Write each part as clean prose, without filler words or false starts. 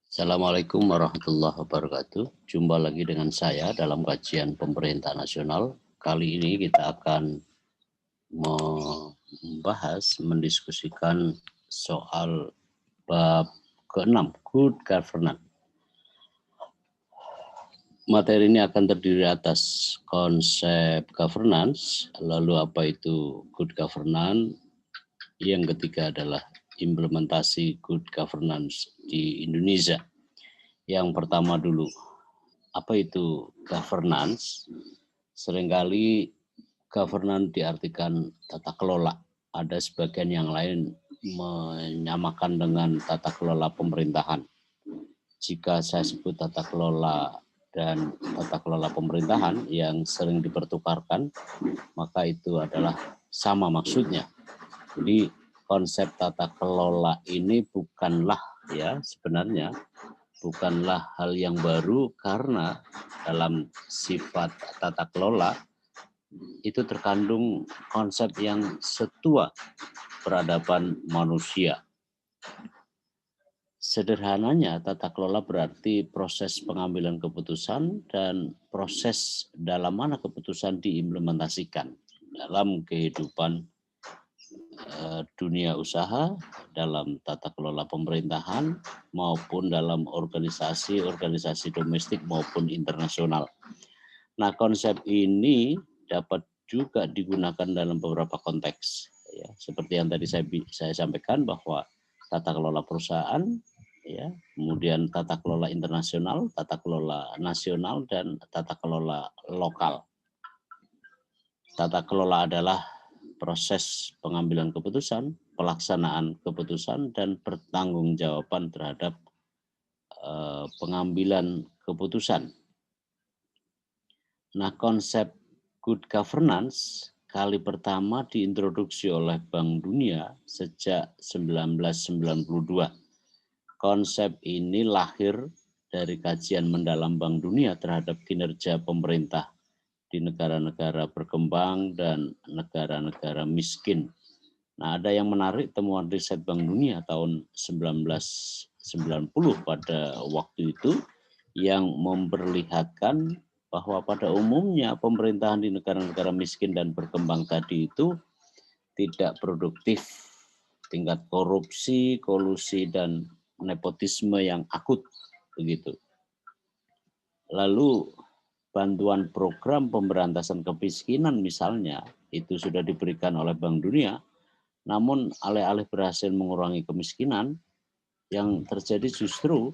Assalamualaikum warahmatullahi wabarakatuh. Jumpa lagi dengan saya dalam kajian pemerintah nasional. Kali ini kita akan mendiskusikan soal bab ke-6, Good Governance. Materi ini akan terdiri atas konsep governance, lalu apa itu good governance, yang ketiga adalah implementasi good governance di Indonesia. Yang pertama dulu, apa itu governance? Seringkali governance diartikan tata kelola. Ada sebagian yang lain menyamakan dengan tata kelola pemerintahan. Jika saya sebut tata kelola dan tata kelola pemerintahan yang sering dipertukarkan, maka itu adalah sama maksudnya. Jadi konsep tata kelola ini sebenarnya bukanlah hal yang baru, karena dalam sifat tata kelola itu terkandung konsep yang setua peradaban manusia. Sederhananya, tata kelola berarti proses pengambilan keputusan dan proses dalam mana keputusan diimplementasikan dalam kehidupan dunia usaha, dalam tata kelola pemerintahan, maupun dalam organisasi domestik maupun internasional. Nah, konsep ini dapat juga digunakan dalam beberapa konteks. Ya, seperti yang tadi saya sampaikan bahwa tata kelola perusahaan, ya, kemudian tata kelola internasional, tata kelola nasional, dan tata kelola lokal. Tata kelola adalah proses pengambilan keputusan, pelaksanaan keputusan, dan pertanggungjawaban terhadap pengambilan keputusan. Nah, konsep good governance kali pertama diintroduksi oleh Bank Dunia sejak 1992. Konsep ini lahir dari kajian mendalam Bank Dunia terhadap kinerja pemerintah di negara-negara berkembang dan negara-negara miskin. Nah, ada yang menarik temuan riset Bank Dunia tahun 1990 pada waktu itu yang memperlihatkan bahwa pada umumnya pemerintahan di negara-negara miskin dan berkembang tadi itu tidak produktif. Tingkat korupsi, kolusi, dan nepotisme yang akut, begitu. Lalu bantuan program pemberantasan kemiskinan misalnya itu sudah diberikan oleh Bank Dunia, namun alih-alih berhasil mengurangi kemiskinan, yang terjadi justru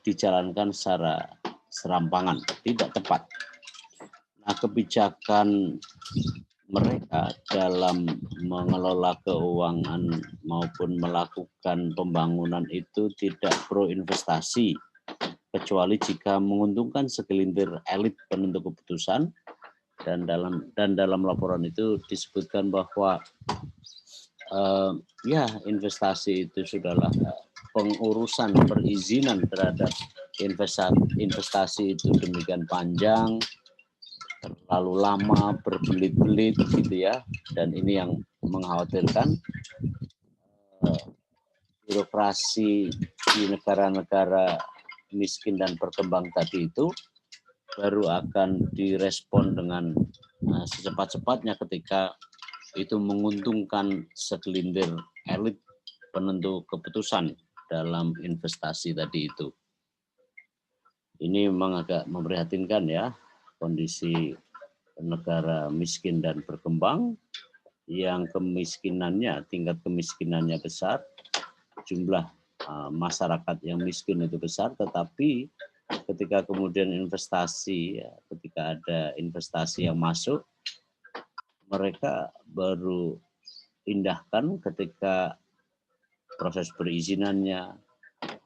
dijalankan secara serampangan, tidak tepat. Nah, kebijakan mereka dalam mengelola keuangan maupun melakukan pembangunan itu tidak pro investasi, kecuali jika menguntungkan segelintir elit penentu keputusan. Dan dalam laporan itu disebutkan bahwa investasi itu sudahlah pengurusan perizinan terhadap investasi itu demikian panjang, terlalu lama, berbelit-belit gitu ya, dan ini yang mengkhawatirkan birokrasi di negara-negara miskin dan berkembang tadi itu baru akan direspon dengan secepat-cepatnya ketika itu menguntungkan segelintir elit penentu keputusan dalam investasi tadi itu. Ini memang agak memprihatinkan ya, kondisi negara miskin dan berkembang yang tingkat kemiskinannya besar, jumlah masyarakat yang miskin itu besar, tetapi ketika kemudian ketika ada investasi yang masuk, mereka baru indahkan ketika proses perizinannya,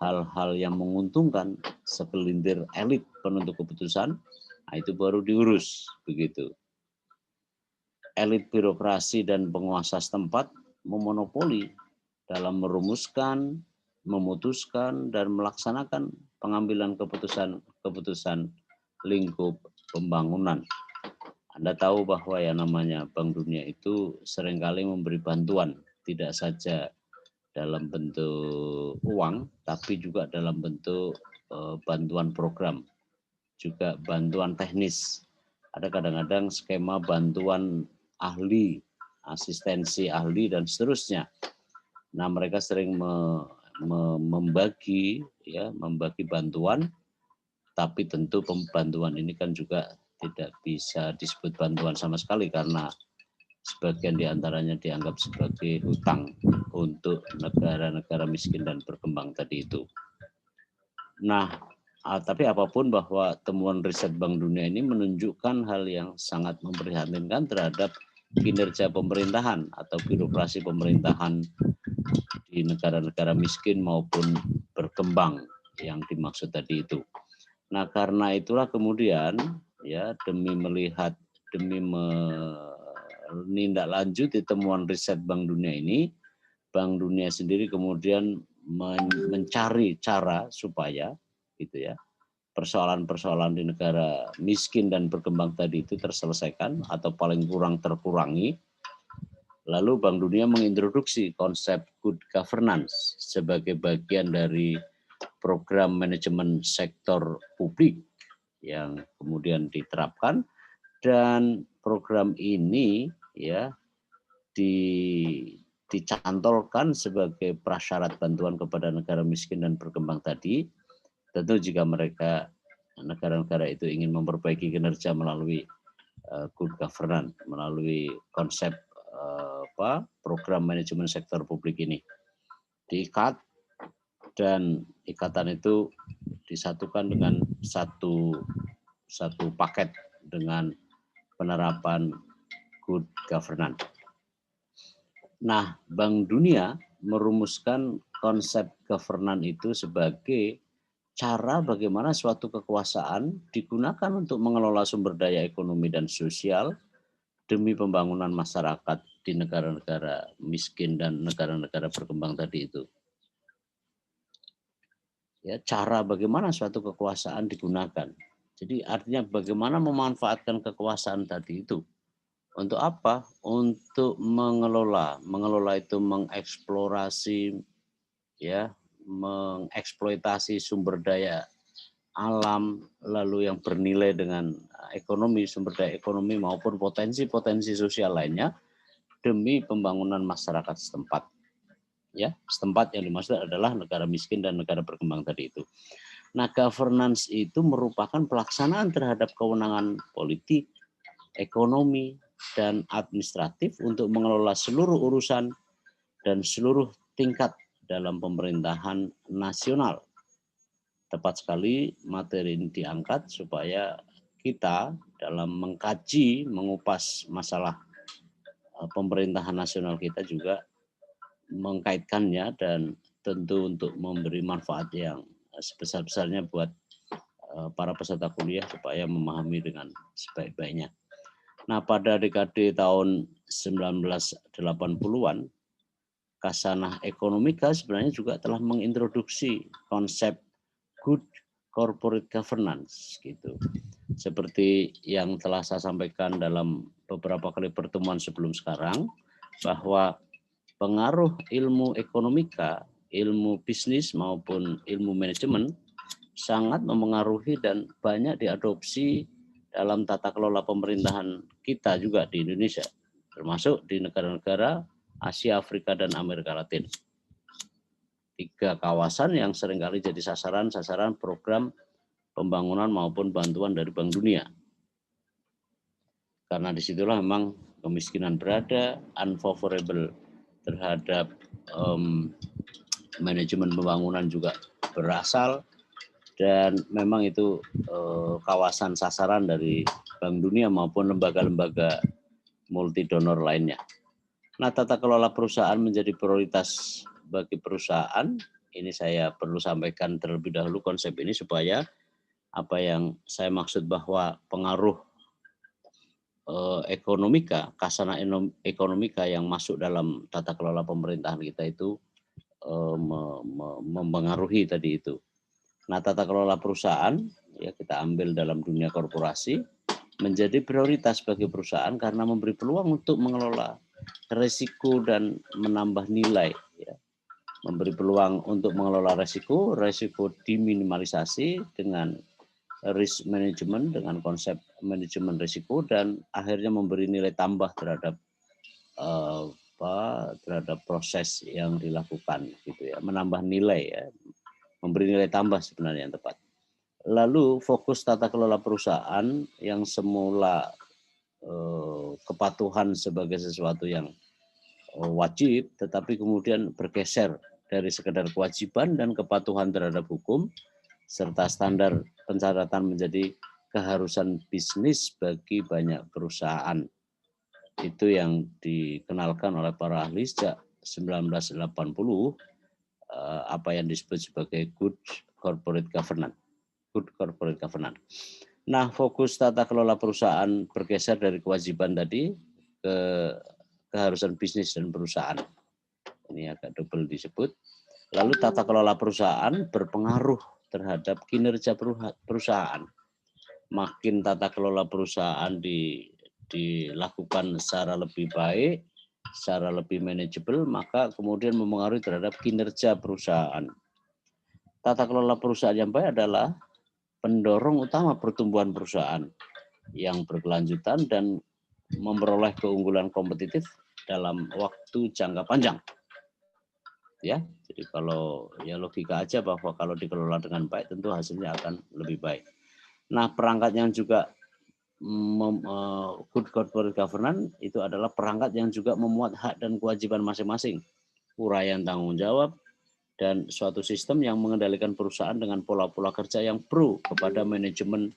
hal-hal yang menguntungkan segelintir elit penentu keputusan, nah itu baru diurus, begitu. Elit birokrasi dan penguasa setempat memonopoli dalam merumuskan, memutuskan, dan melaksanakan pengambilan keputusan lingkup pembangunan. Anda tahu bahwa yang namanya Bank Dunia itu seringkali memberi bantuan, tidak saja dalam bentuk uang, tapi juga dalam bentuk bantuan program, juga bantuan teknis. Ada kadang-kadang skema bantuan ahli, asistensi ahli, dan seterusnya. Nah, mereka sering membagi bantuan, tapi tentu bantuan ini kan juga tidak bisa disebut bantuan sama sekali karena sebagian diantaranya dianggap sebagai hutang untuk negara-negara miskin dan berkembang tadi itu. Nah, tapi apapun bahwa temuan riset Bank Dunia ini menunjukkan hal yang sangat memprihatinkan terhadap kinerja pemerintahan atau birokrasi pemerintahan di negara-negara miskin maupun berkembang yang dimaksud tadi itu. Nah, karena itulah kemudian ya demi menindaklanjuti temuan riset Bank Dunia ini, Bank Dunia sendiri kemudian mencari cara supaya gitu ya persoalan-persoalan di negara miskin dan berkembang tadi itu terselesaikan atau paling kurang terkurangi. Lalu Bank Dunia mengintroduksi konsep good governance sebagai bagian dari program manajemen sektor publik yang kemudian diterapkan, dan program ini ya dicantolkan sebagai prasyarat bantuan kepada negara miskin dan berkembang tadi. Tentu jika negara-negara itu ingin memperbaiki kinerja melalui good governance, melalui konsep program manajemen sektor publik ini diikat, dan ikatan itu disatukan dengan satu paket dengan penerapan good governance. Nah, Bank Dunia merumuskan konsep governance itu sebagai cara bagaimana suatu kekuasaan digunakan untuk mengelola sumber daya ekonomi dan sosial demi pembangunan masyarakat di negara-negara miskin dan negara-negara berkembang tadi itu. Ya, cara bagaimana suatu kekuasaan digunakan. Jadi artinya bagaimana memanfaatkan kekuasaan tadi itu. Untuk apa? Untuk mengelola. Mengelola itu mengeksplorasi, ya, mengeksploitasi sumber daya alam, lalu yang bernilai dengan ekonomi, sumber daya ekonomi maupun potensi-potensi sosial lainnya demi pembangunan masyarakat setempat. Ya, setempat yang dimaksud adalah negara miskin dan negara berkembang tadi itu. Nah, governance itu merupakan pelaksanaan terhadap kewenangan politik, ekonomi, dan administratif untuk mengelola seluruh urusan dan seluruh tingkat dalam pemerintahan nasional. Tepat sekali materi ini diangkat supaya kita dalam mengkaji, mengupas masalah pemerintahan nasional kita juga mengkaitkannya dan tentu untuk memberi manfaat yang sebesar-besarnya buat para peserta kuliah supaya memahami dengan sebaik-baiknya. Nah, pada dekade tahun 1980-an, Khasanah Ekonomika sebenarnya juga telah mengintroduksi konsep good corporate governance gitu. Seperti yang telah saya sampaikan dalam beberapa kali pertemuan sebelum sekarang, bahwa pengaruh ilmu ekonomika, ilmu bisnis maupun ilmu manajemen sangat memengaruhi dan banyak diadopsi dalam tata kelola pemerintahan kita juga di Indonesia, termasuk di negara-negara Asia, Afrika, dan Amerika Latin. 3 kawasan yang seringkali jadi sasaran program pembangunan maupun bantuan dari Bank Dunia. Karena disitulah memang kemiskinan berada, unfavorable terhadap manajemen pembangunan juga berasal, dan memang itu kawasan sasaran dari Bank Dunia maupun lembaga-lembaga multi donor lainnya. Nah, tata kelola perusahaan menjadi prioritas bagi perusahaan. Ini saya perlu sampaikan terlebih dahulu konsep ini supaya apa yang saya maksud bahwa pengaruh ekonomika, Khasanah Ekonomika yang masuk dalam tata kelola pemerintahan kita itu mempengaruhi tadi itu. Nah, tata kelola perusahaan ya kita ambil dalam dunia korporasi menjadi prioritas bagi perusahaan karena memberi peluang untuk mengelola risiko dan menambah nilai ya, memberi peluang untuk mengelola resiko diminimalisasi dengan risk management, dengan konsep manajemen risiko, dan akhirnya memberi nilai tambah terhadap terhadap proses yang dilakukan, gitu ya, menambah nilai, ya, memberi nilai tambah sebenarnya yang tepat. Lalu fokus tata kelola perusahaan yang semula kepatuhan sebagai sesuatu yang wajib, tetapi kemudian bergeser dari sekedar kewajiban dan kepatuhan terhadap hukum serta standar pencatatan menjadi keharusan bisnis bagi banyak perusahaan. Itu yang dikenalkan oleh para ahli sejak 1980, apa yang disebut sebagai good corporate governance. Good corporate governance. Nah, fokus tata kelola perusahaan bergeser dari kewajiban tadi ke keharusan bisnis dan perusahaan. Ini agak double disebut. Lalu tata kelola perusahaan berpengaruh terhadap kinerja perusahaan. Makin tata kelola perusahaan dilakukan secara lebih baik, secara lebih manajeble, maka kemudian mempengaruhi terhadap kinerja perusahaan. Tata kelola perusahaan yang baik adalah pendorong utama pertumbuhan perusahaan yang berkelanjutan dan memperoleh keunggulan kompetitif dalam waktu jangka panjang. Ya, jadi kalau ya logika aja bahwa kalau dikelola dengan baik tentu hasilnya akan lebih baik. Nah, perangkat yang juga good corporate governance itu adalah perangkat yang juga memuat hak dan kewajiban masing-masing, uraian tanggung jawab, dan suatu sistem yang mengendalikan perusahaan dengan pola-pola kerja yang pro kepada manajemen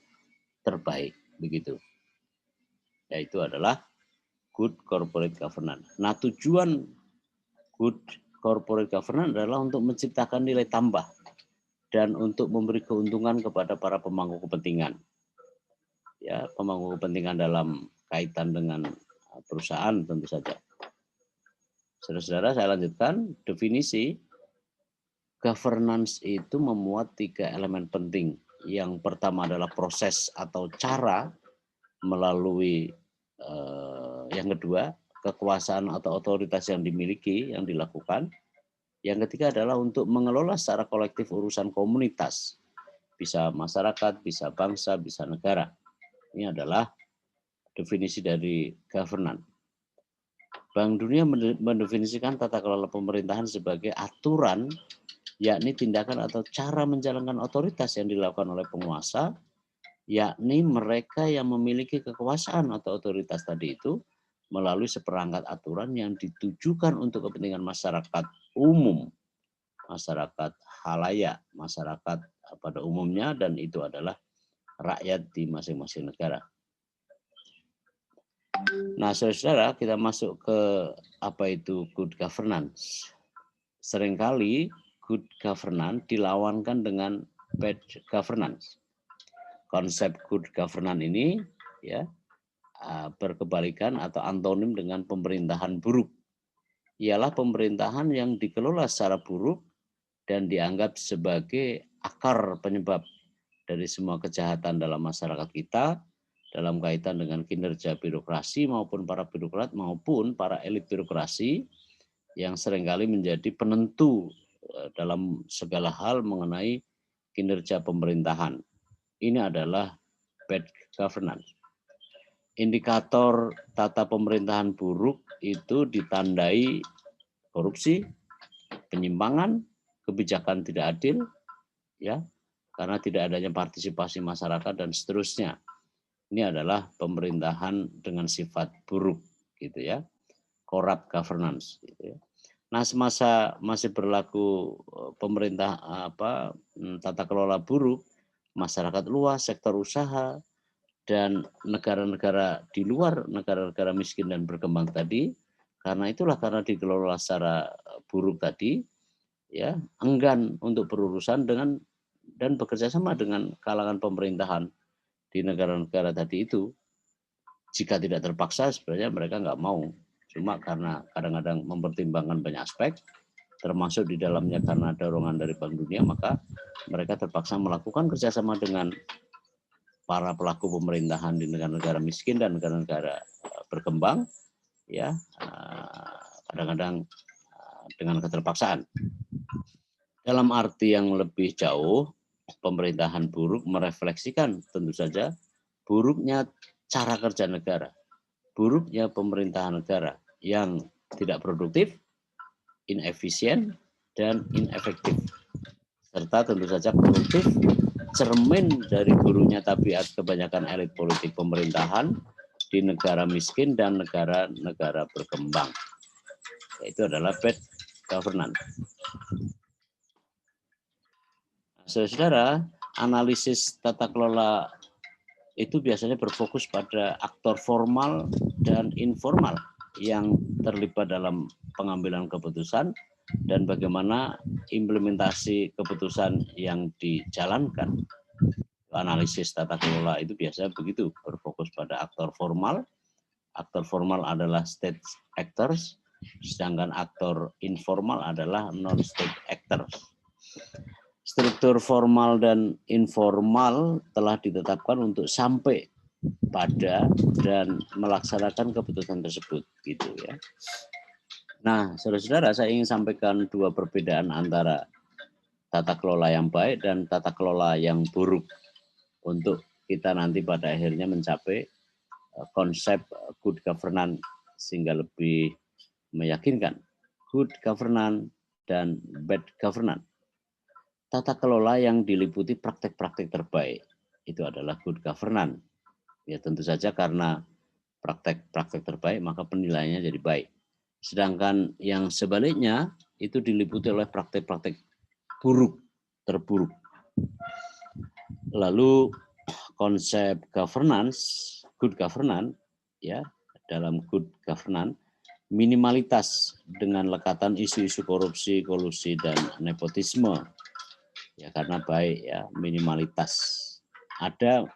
terbaik, begitu. Yaitu adalah good corporate governance. Nah, tujuan good corporate governance adalah untuk menciptakan nilai tambah dan untuk memberi keuntungan kepada para pemangku kepentingan. Ya, pemangku kepentingan dalam kaitan dengan perusahaan tentu saja. Saudara-saudara, saya lanjutkan. Definisi governance itu memuat 3 elemen penting. Yang pertama adalah proses atau cara melalui yang kedua, kekuasaan atau otoritas yang dimiliki, yang dilakukan. Yang ketiga adalah untuk mengelola secara kolektif urusan komunitas. Bisa masyarakat, bisa bangsa, bisa negara. Ini adalah definisi dari governance. Bank Dunia mendefinisikan tata kelola pemerintahan sebagai aturan, yakni tindakan atau cara menjalankan otoritas yang dilakukan oleh penguasa, yakni mereka yang memiliki kekuasaan atau otoritas tadi itu melalui seperangkat aturan yang ditujukan untuk kepentingan masyarakat umum, masyarakat halayak, masyarakat pada umumnya, dan itu adalah rakyat di masing-masing negara. Nah, saudara-saudara, kita masuk ke apa itu good governance. Seringkali good governance dilawankan dengan bad governance. Konsep good governance ini ya berkebalikan atau antonim dengan pemerintahan buruk. Ialah pemerintahan yang dikelola secara buruk dan dianggap sebagai akar penyebab dari semua kejahatan dalam masyarakat kita, dalam kaitan dengan kinerja birokrasi maupun para birokrat maupun para elit birokrasi yang seringkali menjadi penentu dalam segala hal mengenai kinerja pemerintahan. Ini adalah bad governance. Indikator tata pemerintahan buruk itu ditandai korupsi, penyimpangan, kebijakan tidak adil, ya, karena tidak adanya partisipasi masyarakat dan seterusnya. Ini adalah pemerintahan dengan sifat buruk, gitu ya, corrupt governance. Gitu ya. Nah, semasa masih berlaku pemerintah tata kelola buruk, masyarakat luas, sektor usaha, dan negara-negara di luar negara-negara miskin dan berkembang tadi, karena dikelola secara buruk tadi, ya, enggan untuk berurusan dengan dan bekerja sama dengan kalangan pemerintahan di negara-negara tadi itu. Jika tidak terpaksa sebenarnya mereka nggak mau, cuma karena kadang-kadang mempertimbangkan banyak aspek, termasuk di dalamnya karena dorongan dari Bank Dunia, maka mereka terpaksa melakukan kerjasama dengan para pelaku pemerintahan di negara-negara miskin dan negara-negara berkembang, ya, kadang-kadang dengan keterpaksaan. Dalam arti yang lebih jauh, pemerintahan buruk merefleksikan tentu saja buruknya cara kerja negara, buruknya pemerintahan negara yang tidak produktif, inefisien, dan inefektif. Serta tentu saja koruptif, cermin dari buruknya tabiat kebanyakan elit politik pemerintahan di negara miskin dan negara-negara berkembang. Itu adalah bad governance. Saudara, analisis tata kelola itu biasanya berfokus pada aktor formal dan informal yang terlibat dalam pengambilan keputusan dan bagaimana implementasi keputusan yang dijalankan. Analisis tata kelola itu biasanya begitu, berfokus pada aktor formal. Aktor formal adalah state actors, sedangkan aktor informal adalah non-state actors. Struktur formal dan informal telah ditetapkan untuk sampai pada dan melaksanakan keputusan tersebut, gitu ya. Nah, saudara-saudara, saya ingin sampaikan dua perbedaan antara tata kelola yang baik dan tata kelola yang buruk untuk kita nanti pada akhirnya mencapai konsep good governance sehingga lebih meyakinkan. Good governance dan bad governance. Tata kelola yang diliputi praktek-praktek terbaik itu adalah good governance. Ya tentu saja karena praktek-praktek terbaik maka penilaiannya jadi baik. Sedangkan yang sebaliknya itu diliputi oleh praktek-praktek buruk, terburuk. Lalu konsep governance, good governance, ya dalam good governance, minimalitas dengan lekatan isu-isu korupsi, kolusi, dan nepotisme. Ya karena baik ya, minimalitas. Ada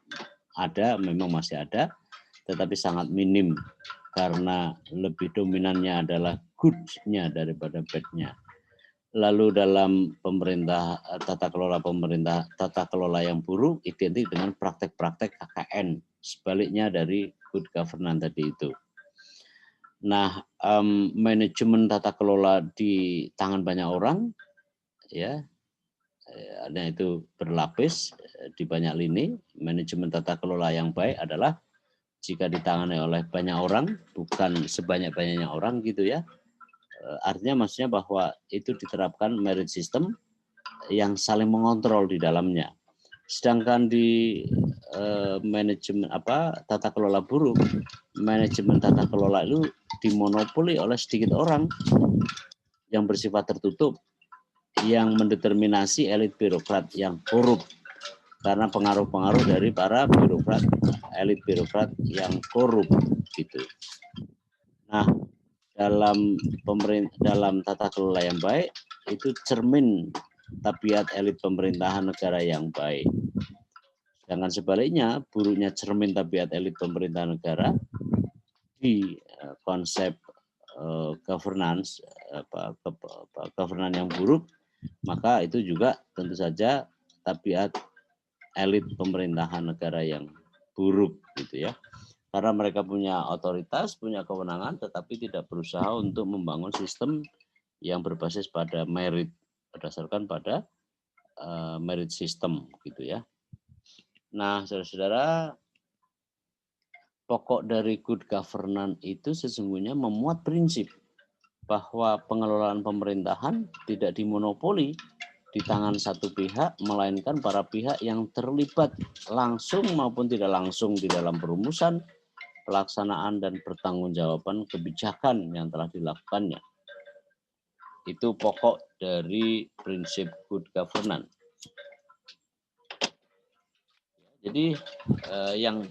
memang masih ada, tetapi sangat minim karena lebih dominannya adalah good-nya daripada bad-nya. Lalu dalam tata kelola yang buruk identik dengan praktek-praktek KKN, sebaliknya dari good governance tadi itu. Nah, manajemen tata kelola di tangan banyak orang, ya, itu berlapis di banyak lini. Manajemen tata kelola yang baik adalah jika ditangani oleh banyak orang, bukan sebanyak-banyaknya orang gitu ya. Artinya maksudnya bahwa itu diterapkan merit system yang saling mengontrol di dalamnya. Sedangkan di manajemen tata kelola buruk, manajemen tata kelola itu dimonopoli oleh sedikit orang yang bersifat tertutup, yang mendeterminasi elit birokrat yang korup karena pengaruh-pengaruh dari para birokrat, elit birokrat yang korup gitu. Nah, dalam tata kelola yang baik itu cermin tabiat elit pemerintahan negara yang baik. Sedangkan sebaliknya, buruknya cermin tabiat elit pemerintahan negara di konsep governance yang buruk, maka itu juga tentu saja tabiat elit pemerintahan negara yang buruk gitu ya. Karena mereka punya otoritas, punya kewenangan, tetapi tidak berusaha untuk membangun sistem yang berbasis pada merit, berdasarkan pada merit system gitu ya. Nah, saudara-saudara, pokok dari good governance itu sesungguhnya memuat prinsip bahwa pengelolaan pemerintahan tidak dimonopoli di tangan satu pihak, melainkan para pihak yang terlibat langsung maupun tidak langsung di dalam perumusan, pelaksanaan, dan pertanggungjawaban kebijakan yang telah dilakukannya. Itu pokok dari prinsip good governance. Jadi yang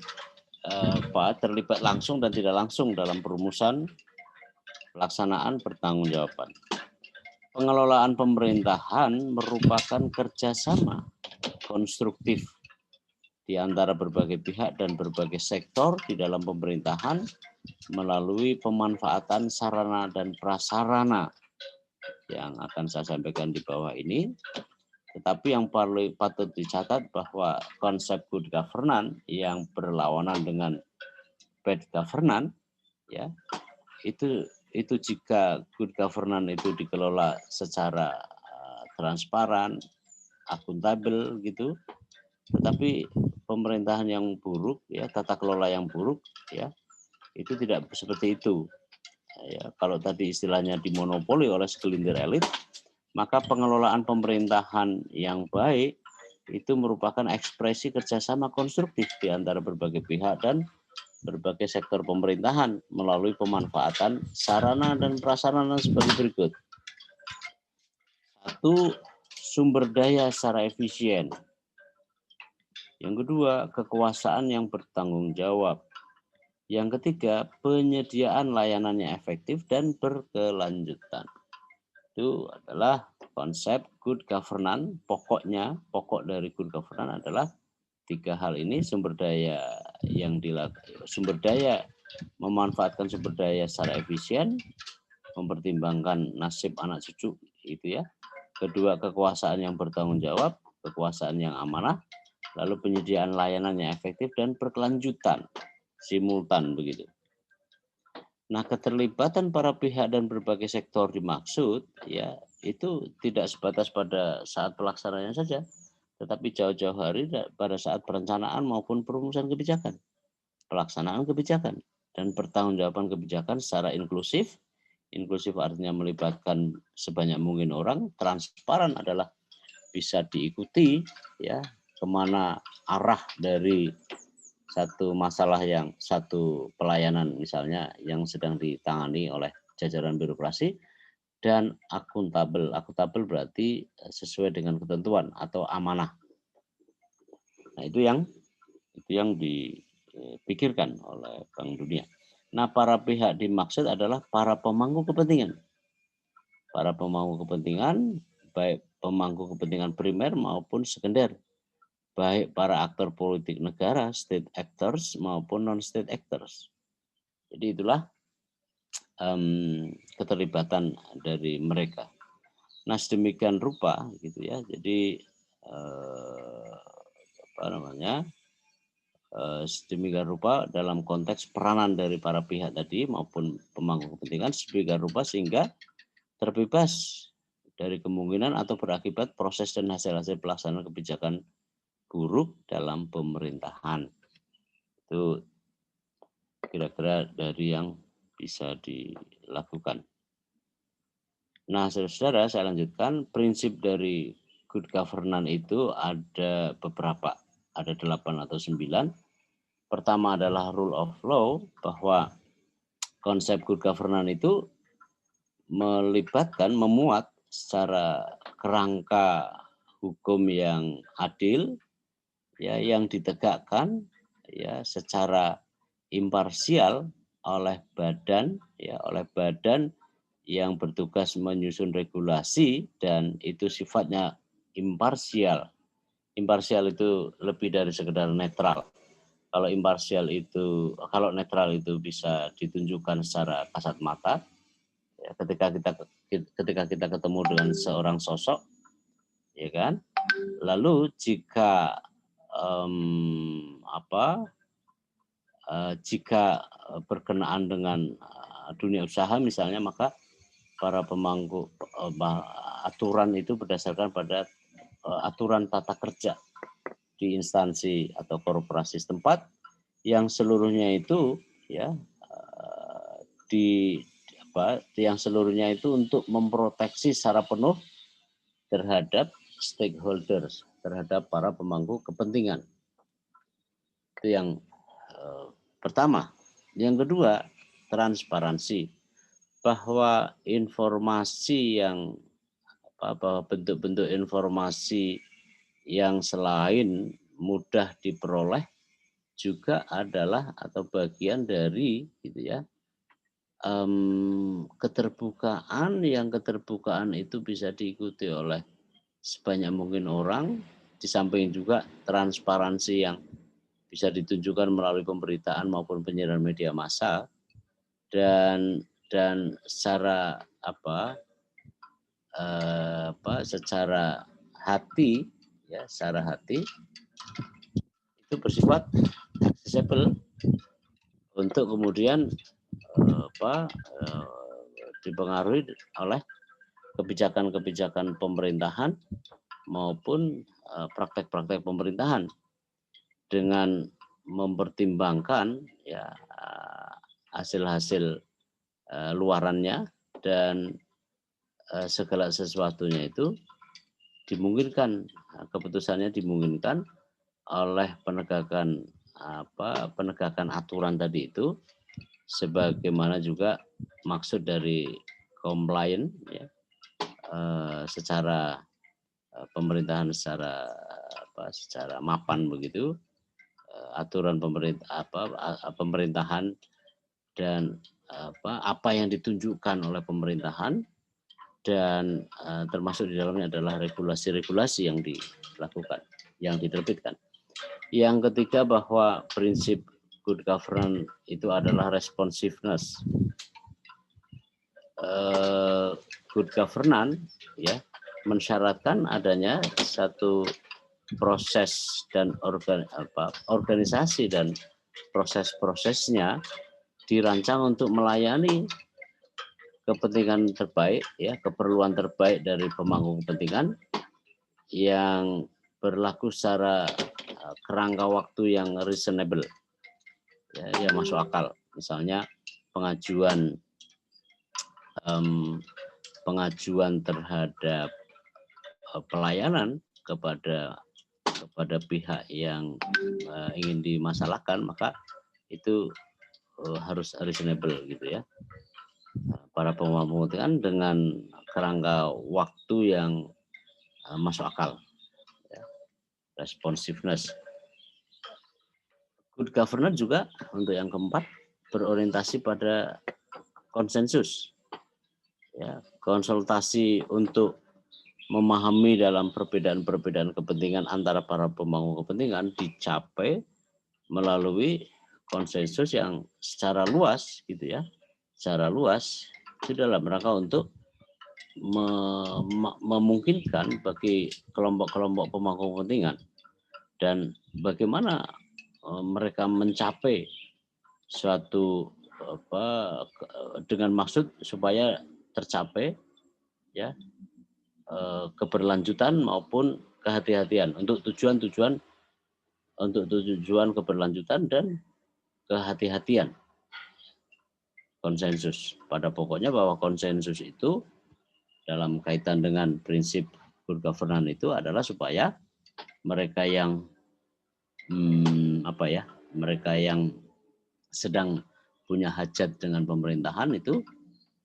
terlibat langsung dan tidak langsung dalam perumusan, pelaksanaan, pertanggungjawaban. Pengelolaan pemerintahan merupakan kerjasama konstruktif di antara berbagai pihak dan berbagai sektor di dalam pemerintahan melalui pemanfaatan sarana dan prasarana yang akan saya sampaikan di bawah ini. Tetapi yang patut dicatat bahwa konsep good governance yang berlawanan dengan bad governance ya itu itu jika good governance itu dikelola secara transparan, akuntabel gitu. Tetapi pemerintahan yang buruk, ya tata kelola yang buruk, ya itu tidak seperti itu. Ya, kalau tadi istilahnya dimonopoli oleh segelintir elit, maka pengelolaan pemerintahan yang baik itu merupakan ekspresi kerjasama konstruktif di antara berbagai pihak dan berbagai sektor pemerintahan melalui pemanfaatan sarana dan prasarana sebagai berikut. 1. Sumber daya secara efisien. Yang kedua, kekuasaan yang bertanggung jawab. Yang ketiga, penyediaan layanan yang efektif dan berkelanjutan. Itu adalah konsep good governance. Pokok dari good governance adalah 3 hal ini: sumber daya memanfaatkan sumber daya secara efisien, mempertimbangkan nasib anak cucu itu ya. Kedua, kekuasaan yang bertanggung jawab, kekuasaan yang amanah, lalu penyediaan layanan yang efektif dan berkelanjutan, simultan begitu. Nah, keterlibatan para pihak dan berbagai sektor dimaksud ya itu tidak sebatas pada saat pelaksanaannya saja, tetapi jauh-jauh hari pada saat perencanaan maupun perumusan kebijakan, pelaksanaan kebijakan, dan pertanggungjawaban kebijakan secara inklusif. Inklusif artinya melibatkan sebanyak mungkin orang. Transparan adalah bisa diikuti ya kemana arah dari satu masalah satu pelayanan misalnya yang sedang ditangani oleh jajaran birokrasi. Dan akuntabel berarti sesuai dengan ketentuan atau amanah. Nah, itu yang dipikirkan oleh Bank Dunia. Nah, para pihak dimaksud adalah para pemangku kepentingan. Para pemangku kepentingan, baik pemangku kepentingan primer maupun sekunder. Baik para aktor politik negara, state actors maupun non-state actors. Jadi itulah keterlibatan dari mereka. Nah, sedemikian rupa gitu ya. Jadi sedemikian rupa dalam konteks peranan dari para pihak tadi maupun pemangku kepentingan sedemikian rupa sehingga terbebas dari kemungkinan atau berakibat proses dan hasil-hasil pelaksanaan kebijakan buruk dalam pemerintahan. Itu kira-kira dari yang bisa dilakukan. Nah, saudara-saudara, saya lanjutkan. Prinsip dari good governance itu ada beberapa, ada 8 atau 9. Pertama adalah rule of law, bahwa konsep good governance itu memuat secara kerangka hukum yang adil, ya, yang ditegakkan ya secara imparsial oleh badan yang bertugas menyusun regulasi, dan itu sifatnya imparsial. Imparsial itu lebih dari sekedar netral. Kalau netral itu bisa ditunjukkan secara kasat mata. Ya, ketika kita ketemu dengan seorang sosok, ya kan. Lalu jika jika berkenaan dengan dunia usaha misalnya, maka para pemangku aturan itu berdasarkan pada aturan tata kerja di instansi atau korporasi setempat yang seluruhnya itu yang seluruhnya itu untuk memproteksi secara penuh terhadap stakeholders, terhadap para pemangku kepentingan. Itu yang pertama. Yang kedua, transparansi, bahwa informasi bahwa bentuk-bentuk informasi yang selain mudah diperoleh juga adalah atau bagian dari gitu ya keterbukaan itu bisa diikuti oleh sebanyak mungkin orang, di samping juga transparansi yang bisa ditunjukkan melalui pemberitaan maupun penyiaran media massa, dan secara secara hati itu bersifat accessible untuk kemudian dipengaruhi oleh kebijakan-kebijakan pemerintahan maupun praktek-praktek pemerintahan dengan mempertimbangkan ya hasil-hasil luarannya dan segala sesuatunya itu dimungkinkan, keputusannya dimungkinkan oleh penegakan aturan tadi itu, sebagaimana juga maksud dari compliant ya, secara pemerintahan secara mapan begitu, aturan pemerintahan dan apa yang ditunjukkan oleh pemerintahan, dan termasuk di dalamnya adalah regulasi-regulasi yang dilakukan, yang diterbitkan. Yang ketiga, bahwa prinsip good governance itu adalah responsiveness. Good governance ya mensyaratkan adanya satu proses dan organisasi dan proses-prosesnya dirancang untuk melayani kepentingan terbaik ya, keperluan terbaik dari pemangku kepentingan yang berlaku secara kerangka waktu yang reasonable ya, yang masuk akal. Misalnya pengajuan terhadap pelayanan kepada pihak yang ingin dimasalahkan, maka itu harus reasonable gitu ya. Para pemangku kepentingan dengan kerangka waktu yang masuk akal. Ya. Responsiveness. Good governance juga untuk yang keempat berorientasi pada konsensus. Ya, konsultasi untuk memahami dalam perbedaan-perbedaan kepentingan antara para pemangku kepentingan dicapai melalui konsensus yang secara luas gitu ya. Secara luas itu dalam rangka untuk memungkinkan bagi kelompok-kelompok pemangku kepentingan dan bagaimana mereka mencapai suatu dengan maksud supaya tercapai ya keberlanjutan maupun kehati-hatian untuk tujuan keberlanjutan dan kehati-hatian. Konsensus pada pokoknya bahwa konsensus itu dalam kaitan dengan prinsip good governance itu adalah supaya mereka yang mereka yang sedang punya hajat dengan pemerintahan itu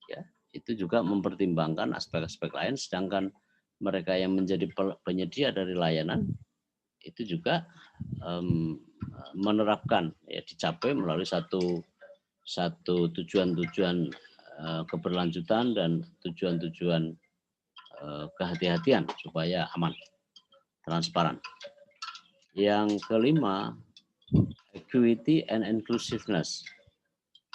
ya itu juga mempertimbangkan aspek-aspek lain, sedangkan mereka yang menjadi penyedia dari layanan itu juga menerapkan ya dicapai melalui satu tujuan-tujuan keberlanjutan dan tujuan-tujuan kehati-hatian supaya aman, transparan. Yang kelima, equity and inclusiveness.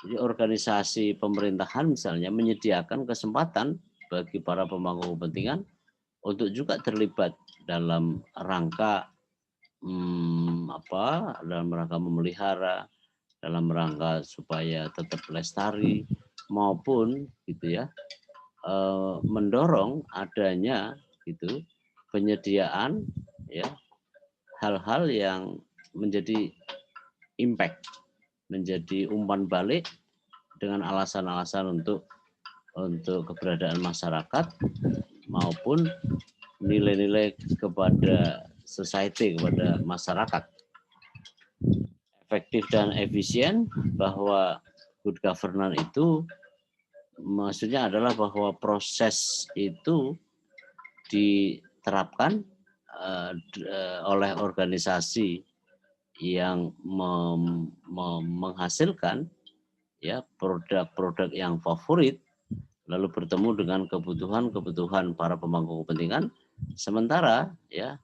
Jadi organisasi pemerintahan misalnya menyediakan kesempatan bagi para pemangku kepentingan untuk juga terlibat dalam rangka dalam rangka memelihara, dalam rangka supaya tetap lestari maupun gitu ya mendorong adanya gitu penyediaan ya hal-hal yang menjadi impact, menjadi umpan balik dengan alasan-alasan untuk keberadaan masyarakat maupun nilai-nilai kepada society, kepada masyarakat. Efektif dan efisien, bahwa good governance itu maksudnya adalah bahwa proses itu diterapkan oleh organisasi yang menghasilkan ya produk-produk yang favorit, lalu bertemu dengan kebutuhan para pemangku kepentingan, sementara ya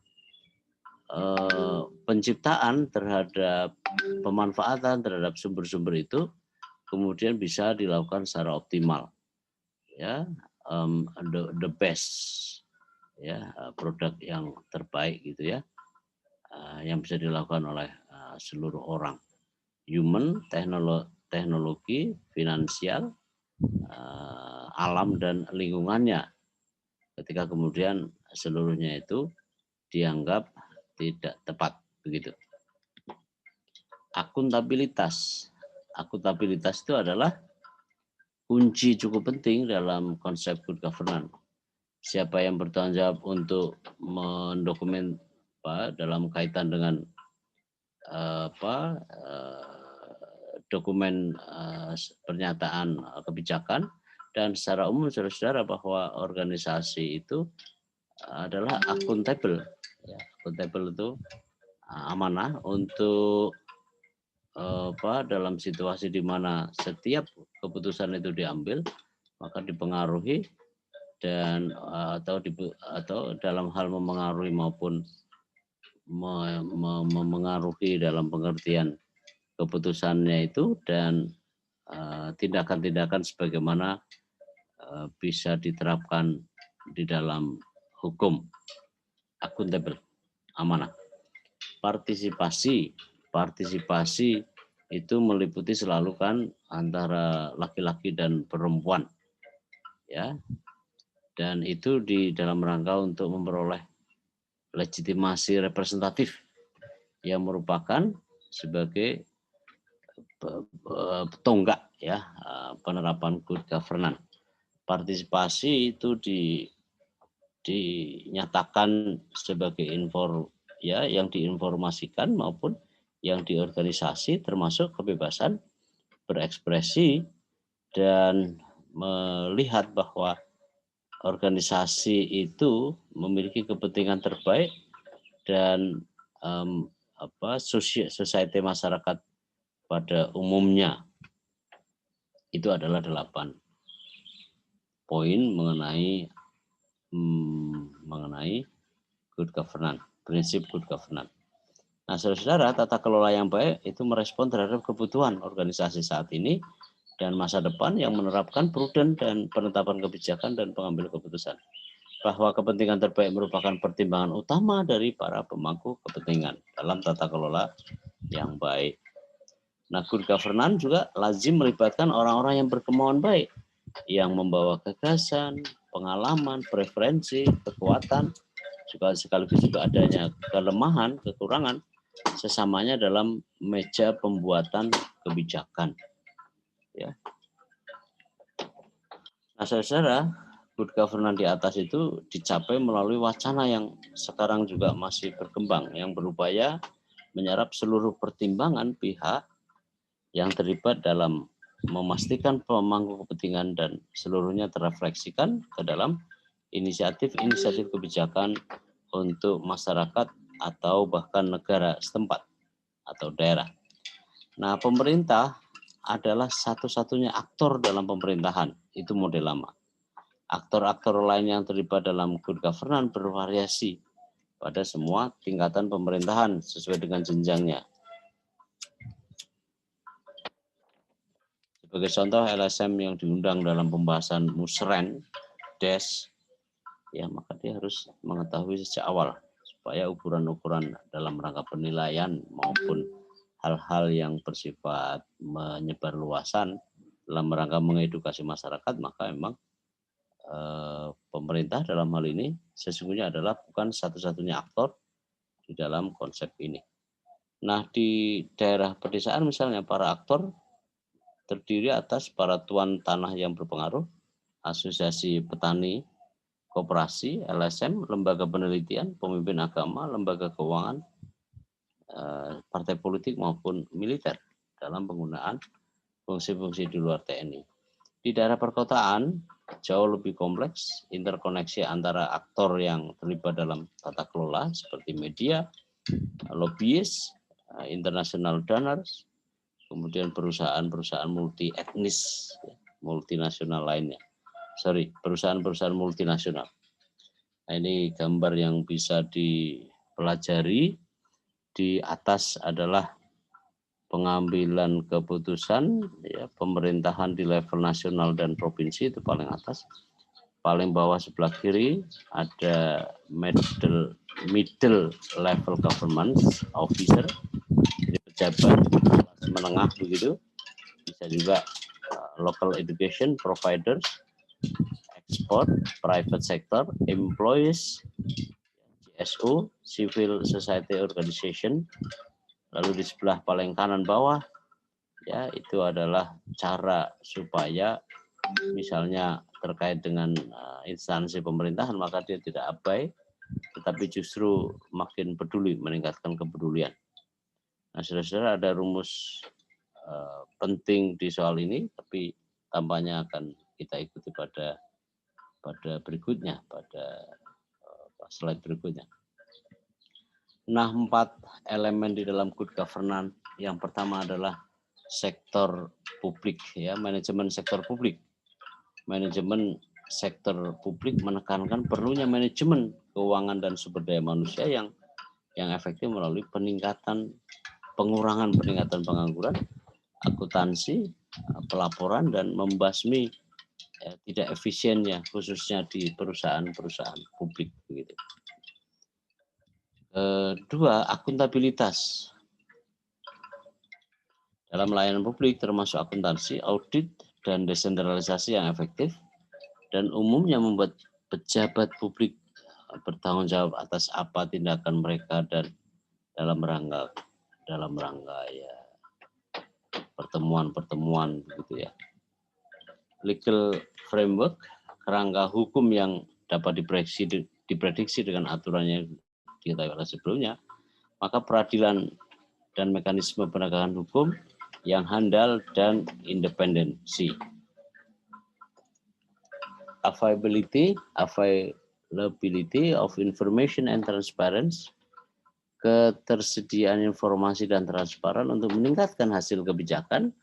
penciptaan terhadap pemanfaatan terhadap sumber-sumber itu kemudian bisa dilakukan secara optimal ya, the best ya, produk yang terbaik gitu ya, yang bisa dilakukan oleh seluruh orang, human, teknologi, finansial, alam dan lingkungannya, ketika kemudian seluruhnya itu dianggap tidak tepat, begitu. Akuntabilitas. Akuntabilitas itu adalah kunci cukup penting dalam konsep good governance. Siapa yang bertanggung jawab untuk mendokumen dalam kaitan dengan dokumen pernyataan kebijakan, dan secara umum saudara-saudara bahwa organisasi itu adalah akuntabel. Ya, akuntabel itu amanah untuk dalam situasi di mana setiap keputusan itu diambil maka dipengaruhi dan atau dalam hal memengaruhi maupun memengaruhi dalam pengertian keputusannya itu, dan tindakan-tindakan sebagaimana bisa diterapkan di dalam hukum. Akuntabel, amanah. Partisipasi itu meliputi selalu kan antara laki-laki dan perempuan, ya, dan itu di dalam rangka untuk memperoleh legitimasi representatif yang merupakan sebagai tonggak ya penerapan good governance. Partisipasi itu dinyatakan sebagai yang diinformasikan maupun yang diorganisasi, termasuk kebebasan berekspresi dan melihat bahwa organisasi itu memiliki kepentingan terbaik dan society masyarakat pada umumnya. Itu adalah 8 poin mengenai good governance, prinsip good governance. Nah, saudara-saudara, tata kelola yang baik itu merespon terhadap kebutuhan organisasi saat ini dan masa depan yang menerapkan prudent dan penetapan kebijakan dan pengambil keputusan. Bahwa kepentingan terbaik merupakan pertimbangan utama dari para pemangku kepentingan dalam tata kelola yang baik. Nah, good governance juga lazim melibatkan orang-orang yang berkemauan baik, yang membawa gagasan, pengalaman, preferensi, kekuatan, juga sekaligus juga adanya kelemahan, kekurangan sesamanya dalam meja pembuatan kebijakan. Ya. Nah, saudara, good governance di atas itu dicapai melalui wacana yang sekarang juga masih berkembang, yang berupaya menyerap seluruh pertimbangan pihak yang terlibat dalam memastikan pemangku kepentingan dan seluruhnya terefleksikan ke dalam inisiatif-inisiatif kebijakan untuk masyarakat atau bahkan negara setempat atau daerah. Nah, pemerintah adalah satu-satunya aktor dalam pemerintahan, itu model lama. Aktor-aktor lain yang terlibat dalam good governance bervariasi pada semua tingkatan pemerintahan sesuai dengan jenjangnya. Sebagai contoh, LSM yang diundang dalam pembahasan musren, DES, ya maka dia harus mengetahui sejak awal supaya ukuran-ukuran dalam rangka penilaian maupun hal-hal yang bersifat menyebarluasan dalam rangka mengedukasi masyarakat, maka memang pemerintah dalam hal ini sesungguhnya adalah bukan satu-satunya aktor di dalam konsep ini. Nah, di daerah pedesaan misalnya para aktor terdiri atas para tuan tanah yang berpengaruh, asosiasi petani, koperasi, LSM, lembaga penelitian, pemimpin agama, lembaga keuangan, partai politik maupun militer dalam penggunaan fungsi-fungsi di luar TNI. Di daerah perkotaan jauh lebih kompleks, interkoneksi antara aktor yang terlibat dalam tata kelola seperti media, lobbyis, international donors, kemudian perusahaan-perusahaan multi etnis, multinasional lainnya. Perusahaan-perusahaan multinasional. Nah, ini gambar yang bisa dipelajari. Di atas adalah pengambilan keputusan, ya, pemerintahan di level nasional dan provinsi itu paling atas. Paling bawah sebelah kiri ada middle level government officer, jadi pejabat kelas menengah begitu. Bisa juga local education providers, sport, private sector, employees, CSO, civil society organization. Lalu di sebelah paling kanan bawah, ya itu adalah cara supaya misalnya terkait dengan instansi pemerintahan, maka dia tidak abai, tetapi justru makin peduli, meningkatkan kepedulian. Nah, saudara-saudara, ada rumus penting di soal ini, tapi tampaknya akan kita ikuti pada berikutnya, pada slide berikutnya. Nah, 4 elemen di dalam good governance. Yang pertama adalah sektor publik, ya, manajemen sektor publik. Manajemen sektor publik menekankan perlunya manajemen keuangan dan sumber daya manusia yang efektif melalui peningkatan pengangguran, akuntansi, pelaporan, dan membasmi tidak efisiennya, khususnya di perusahaan-perusahaan publik. Begitu. Kedua, akuntabilitas. Dalam layanan publik termasuk akuntansi, audit, dan desentralisasi yang efektif, dan umumnya membuat pejabat publik bertanggung jawab atas apa tindakan mereka dan dalam rangka ya pertemuan begitu ya. Legal framework, kerangka hukum yang dapat diprediksi dengan aturan yang diketahui sebelumnya, maka peradilan dan mekanisme penegakan hukum yang handal dan independensi. Availability of information and transparency, ketersediaan informasi dan transparan untuk meningkatkan hasil kebijakan,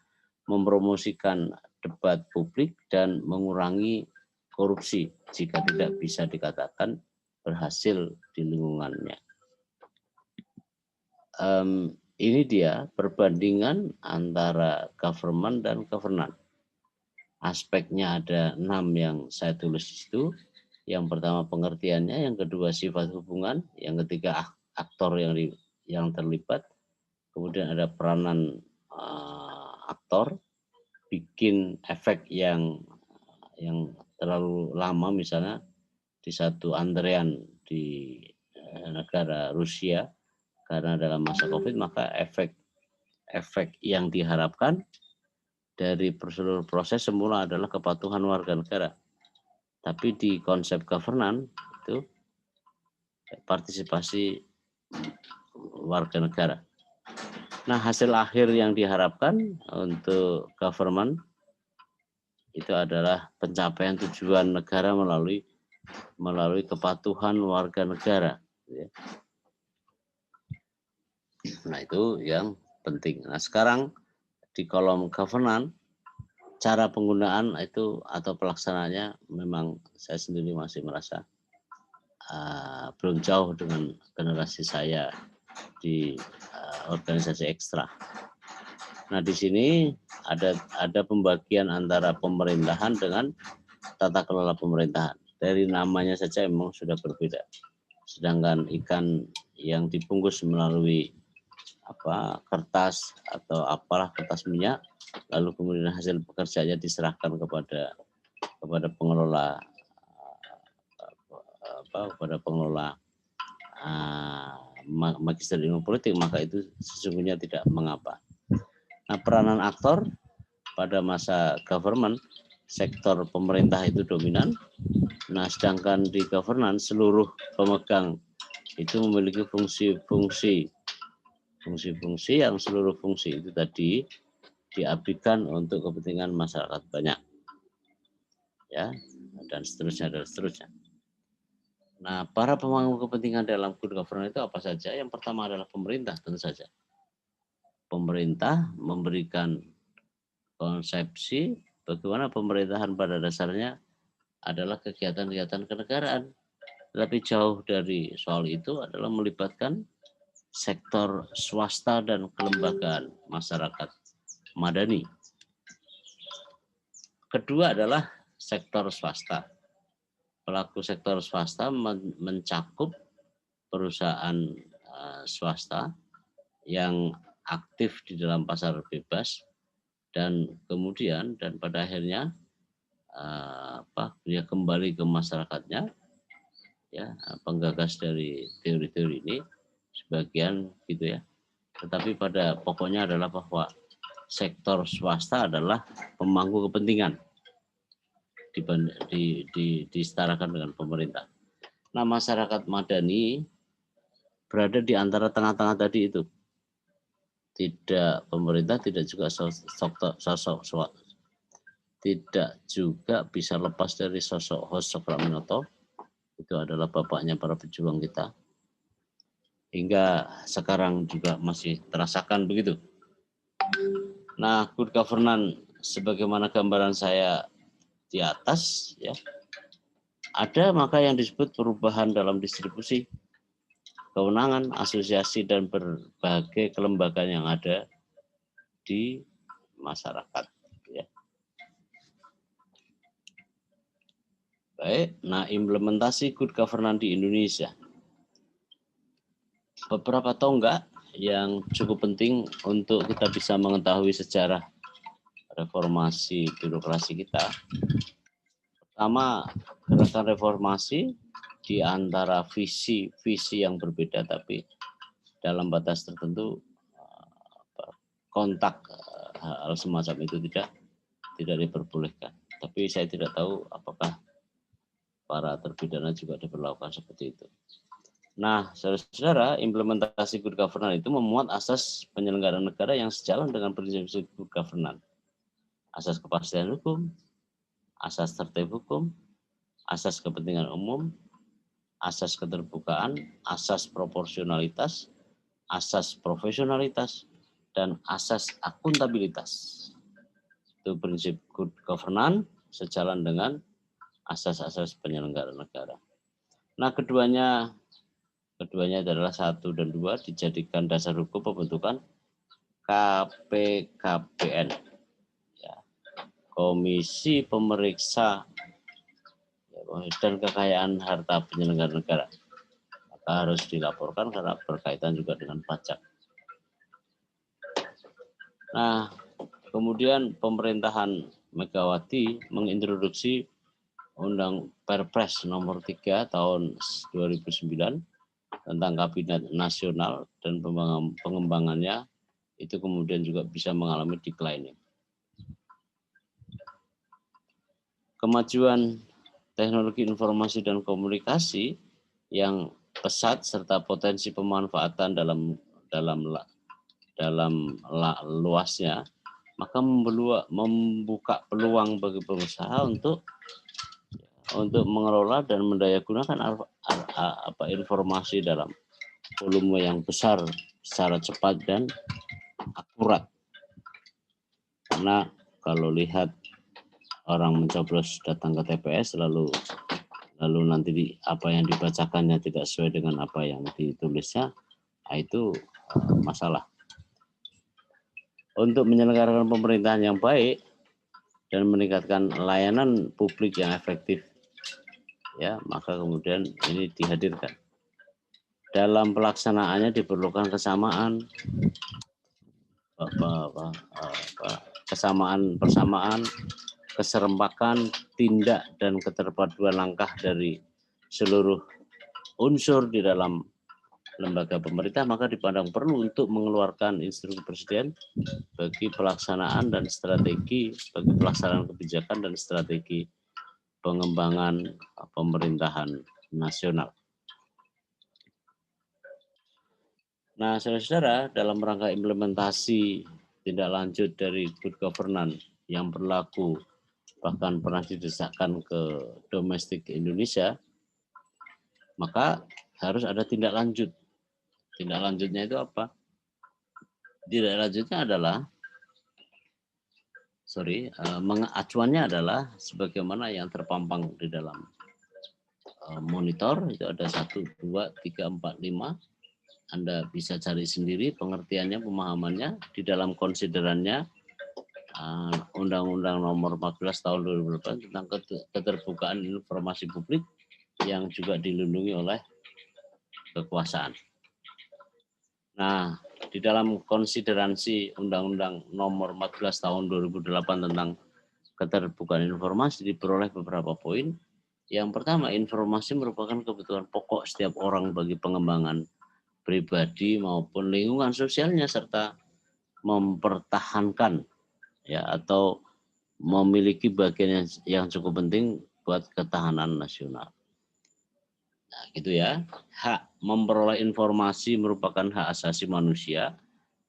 mempromosikan debat publik, dan mengurangi korupsi jika tidak bisa dikatakan berhasil di lingkungannya. Ini dia perbandingan antara government dan governance. Aspeknya ada 6 yang saya tulis di situ. Yang pertama pengertiannya, yang kedua sifat hubungan, yang ketiga aktor yang terlibat, kemudian ada peranan aktor, bikin efek yang terlalu lama, misalnya di satu antrean di negara Rusia karena dalam masa COVID, maka efek yang diharapkan dari seluruh proses semula adalah kepatuhan warga negara. Tapi di konsep governance itu partisipasi warga negara. Nah, hasil akhir yang diharapkan untuk government itu adalah pencapaian tujuan negara melalui kepatuhan warga negara. Nah, itu yang penting. Nah, sekarang di kolom governance, cara penggunaan itu atau pelaksanaannya memang saya sendiri masih merasa belum jauh dengan generasi saya di organisasi ekstra. Nah, di sini ada pembagian antara pemerintahan dengan tata kelola pemerintahan. Dari namanya saja memang sudah berbeda. Sedangkan ikan yang dibungkus melalui kertas atau kertas minyak, lalu kemudian hasil pekerjaannya diserahkan kepada pengelola magister ilmu politik, maka itu sesungguhnya tidak mengapa. Nah, peranan aktor pada masa government, sektor pemerintah itu dominan. Nah, sedangkan di governance seluruh pemegang itu memiliki fungsi-fungsi yang seluruh fungsi itu tadi diabdikan untuk kepentingan masyarakat banyak, ya, dan seterusnya. Nah, para pemangku kepentingan dalam good governance itu apa saja? Yang pertama adalah pemerintah, tentu saja. Pemerintah memberikan konsepsi bagaimana pemerintahan pada dasarnya adalah kegiatan-kegiatan kenegaraan. Tapi jauh dari soal itu adalah melibatkan sektor swasta dan kelembagaan masyarakat madani. Kedua adalah sektor swasta. Pelaku sektor swasta mencakup perusahaan swasta yang aktif di dalam pasar bebas dan pada akhirnya dia kembali ke masyarakatnya, ya, penggagas dari teori-teori ini sebagian gitu ya. Tetapi pada pokoknya adalah bahwa sektor swasta adalah pemangku kepentingan disetarakan dengan pemerintah. Nah, masyarakat madani berada di antara tengah-tengah tadi itu. Tidak pemerintah, tidak juga sosok tidak juga bisa lepas dari sosok Hos Sokraminoto. Itu adalah bapaknya para pejuang kita. Hingga sekarang juga masih terasakan begitu. Nah, good governance sebagaimana gambaran saya di atas, ya, ada maka yang disebut perubahan dalam distribusi kewenangan, asosiasi, dan berbagai kelembagaan yang ada di masyarakat. Ya. Baik, nah implementasi good governance di Indonesia. Beberapa tonggak yang cukup penting untuk kita bisa mengetahui sejarah reformasi birokrasi kita. Pertama, gerakan reformasi di antara visi yang berbeda, tapi dalam batas tertentu kontak hal semacam itu tidak diperbolehkan. Tapi saya tidak tahu apakah para terpidana juga diperlakukan seperti itu. Nah, saudara-saudara, implementasi good governance itu memuat asas penyelenggaraan negara yang sejalan dengan prinsip good governance. Asas kepastian hukum, asas tertib hukum, asas kepentingan umum, asas keterbukaan, asas proporsionalitas, asas profesionalitas, dan asas akuntabilitas. Itu prinsip good governance sejalan dengan asas-asas penyelenggaraan negara. Nah, keduanya adalah 1 dan 2 dijadikan dasar hukum pembentukan KPKPN. Ya, Komisi Pemeriksa dan Kekayaan Harta Penyelenggara Negara. Maka harus dilaporkan karena berkaitan juga dengan pajak. Nah, kemudian pemerintahan Megawati mengintroduksi Undang Perpres nomor 3 tahun 2009 tentang Kabinet Nasional, dan pengembangannya itu kemudian juga bisa mengalami declining. Kemajuan teknologi informasi dan komunikasi yang pesat serta potensi pemanfaatan dalam luasnya, maka membuka peluang bagi pengusaha untuk mengelola dan mendayagunakan informasi dalam volume yang besar secara cepat dan akurat. Karena kalau lihat orang mencoblos datang ke TPS lalu nanti apa yang dibacakannya tidak sesuai dengan apa yang ditulisnya, itu masalah. Untuk menyelenggarakan pemerintahan yang baik dan meningkatkan layanan publik yang efektif, ya, maka kemudian ini dihadirkan. Dalam pelaksanaannya diperlukan persamaan, keserempakan tindak dan keterpaduan langkah dari seluruh unsur di dalam lembaga pemerintah, maka dipandang perlu untuk mengeluarkan instruksi presiden bagi pelaksanaan dan strategi bagi pelaksanaan kebijakan dan strategi pengembangan pemerintahan nasional. Nah, saudara-saudara, dalam rangka implementasi tindak lanjut dari good governance yang berlaku bahkan pernah didesakkan ke domestik Indonesia, maka harus ada tindak lanjut. Tindak lanjutnya itu apa? Tindak lanjutnya adalah, acuannya adalah sebagaimana yang terpampang di dalam monitor, itu ada 1, 2, 3, 4, 5. Anda bisa cari sendiri pengertiannya, pemahamannya di dalam konsiderannya Undang-Undang Nomor 14 Tahun 2008 tentang keterbukaan informasi publik yang juga dilindungi oleh kekuasaan. Nah, di dalam konsideransi Undang-Undang Nomor 14 Tahun 2008 tentang keterbukaan informasi diperoleh beberapa poin. Yang pertama, informasi merupakan kebutuhan pokok setiap orang bagi pengembangan pribadi maupun lingkungan sosialnya, serta mempertahankan ya atau memiliki bagian yang cukup penting buat ketahanan nasional. Nah, gitu ya. Hak memperoleh informasi merupakan hak asasi manusia,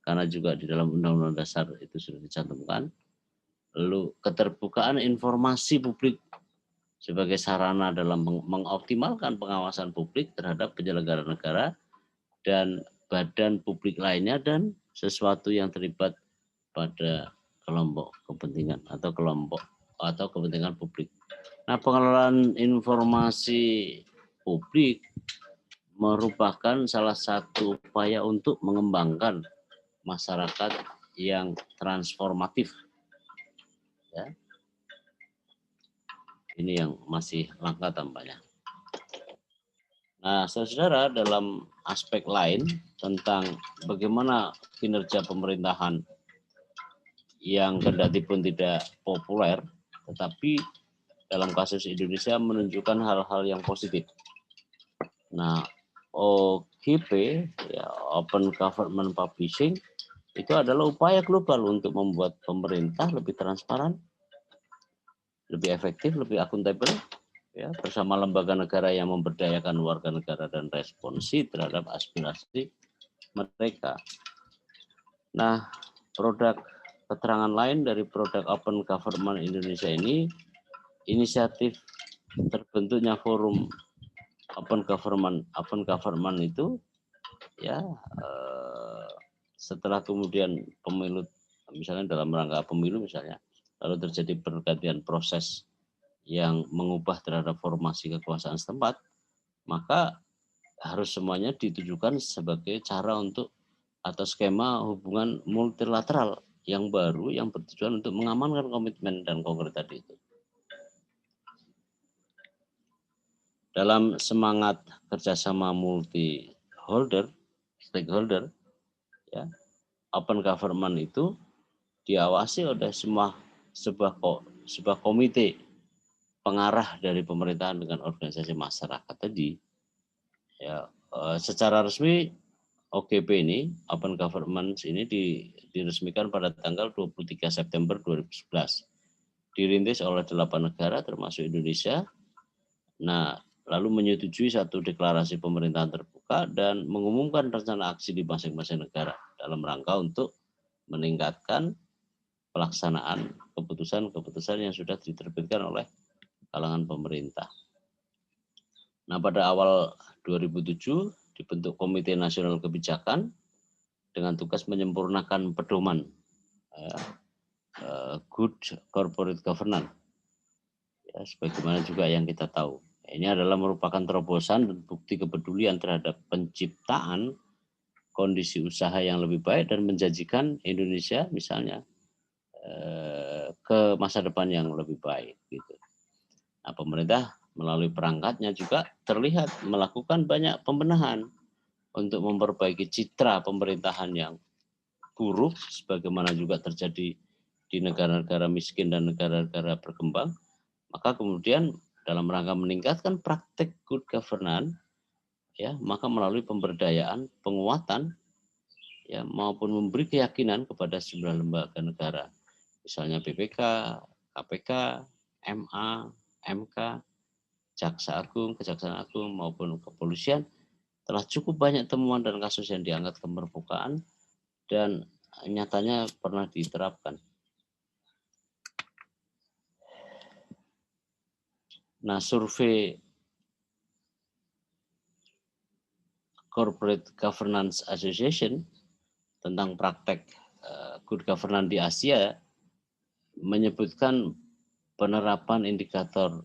karena juga di dalam Undang-Undang Dasar itu sudah dicantumkan. Lalu keterbukaan informasi publik sebagai sarana dalam mengoptimalkan pengawasan publik terhadap penyelenggara negara dan badan publik lainnya dan sesuatu yang terlibat pada kelompok kepentingan atau kepentingan publik. Nah, pengelolaan informasi publik merupakan salah satu upaya untuk mengembangkan masyarakat yang transformatif. Ya. Ini yang masih langka tampaknya. Nah, saudara, dalam aspek lain tentang bagaimana kinerja pemerintahan yang kendati pun tidak populer, tetapi dalam kasus Indonesia menunjukkan hal-hal yang positif. Nah, OGP, ya, Open Government Publishing, itu adalah upaya global untuk membuat pemerintah lebih transparan, lebih efektif, lebih akuntabel, ya, bersama lembaga negara yang memberdayakan warga negara dan responsif terhadap aspirasi mereka. Nah, produk keterangan lain dari produk Open Government Indonesia ini, inisiatif terbentuknya forum Open Government itu, ya, setelah kemudian pemilu, misalnya dalam rangka pemilu misalnya, lalu terjadi pergantian proses yang mengubah terhadap formasi kekuasaan setempat, maka harus semuanya ditujukan sebagai cara untuk atau skema hubungan multilateral yang baru yang bertujuan untuk mengamankan komitmen dan konkret tadi itu. Dalam semangat kerjasama stakeholder, ya, Open Government itu diawasi oleh sebuah komite pengarah dari pemerintahan dengan organisasi masyarakat tadi. Ya, secara resmi OGP ini, Open Government ini diresmikan pada tanggal 23 September 2011. Dirintis oleh 8 negara termasuk Indonesia. Nah, lalu menyetujui satu deklarasi pemerintahan terbuka dan mengumumkan rencana aksi di masing-masing negara dalam rangka untuk meningkatkan pelaksanaan keputusan-keputusan yang sudah diterbitkan oleh kalangan pemerintah. Nah, pada awal 2007 dibentuk Komite Nasional Kebijakan dengan tugas menyempurnakan pedoman Good Corporate Governance, ya, sebagaimana juga yang kita tahu. Ini adalah merupakan terobosan dan bukti kepedulian terhadap penciptaan kondisi usaha yang lebih baik dan menjanjikan Indonesia misalnya ke masa depan yang lebih baik. Gitu. Nah, pemerintah melalui perangkatnya juga terlihat melakukan banyak pembenahan untuk memperbaiki citra pemerintahan yang buruk, sebagaimana juga terjadi di negara-negara miskin dan negara-negara berkembang. Maka kemudian dalam rangka meningkatkan praktek good governance, ya, maka melalui pemberdayaan, penguatan, ya, maupun memberi keyakinan kepada sejumlah lembaga negara, misalnya BPK, KPK, MA, MK, Jaksa Agung, Kejaksaan Agung maupun kepolisian, telah cukup banyak temuan dan kasus yang diangkat ke permukaan dan nyatanya pernah diterapkan. Nah, survei Corporate Governance Association tentang praktek good governance di Asia menyebutkan penerapan indikator